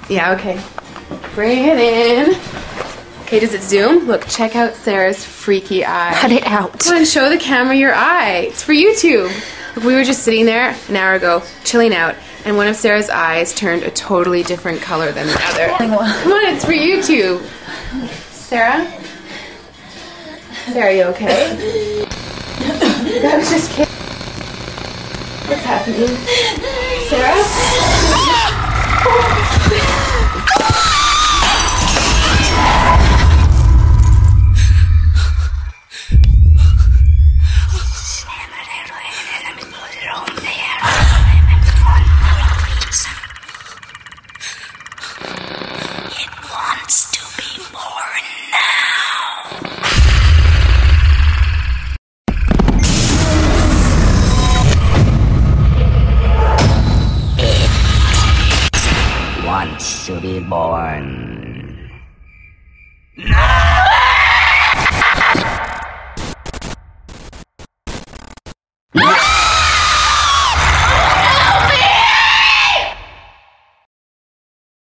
Yeah, okay. Bring it in. Okay, does it zoom? Look, check out Sarah's freaky eye. Cut it out. Come on, show the camera your eye. It's for YouTube. Look, we were just sitting there an hour ago, chilling out, and one of Sarah's eyes turned a totally different color than the other. Come on, it's for YouTube. Sarah? Sarah, you okay? That was just kidding. What's happening? Sarah? Wants to be born.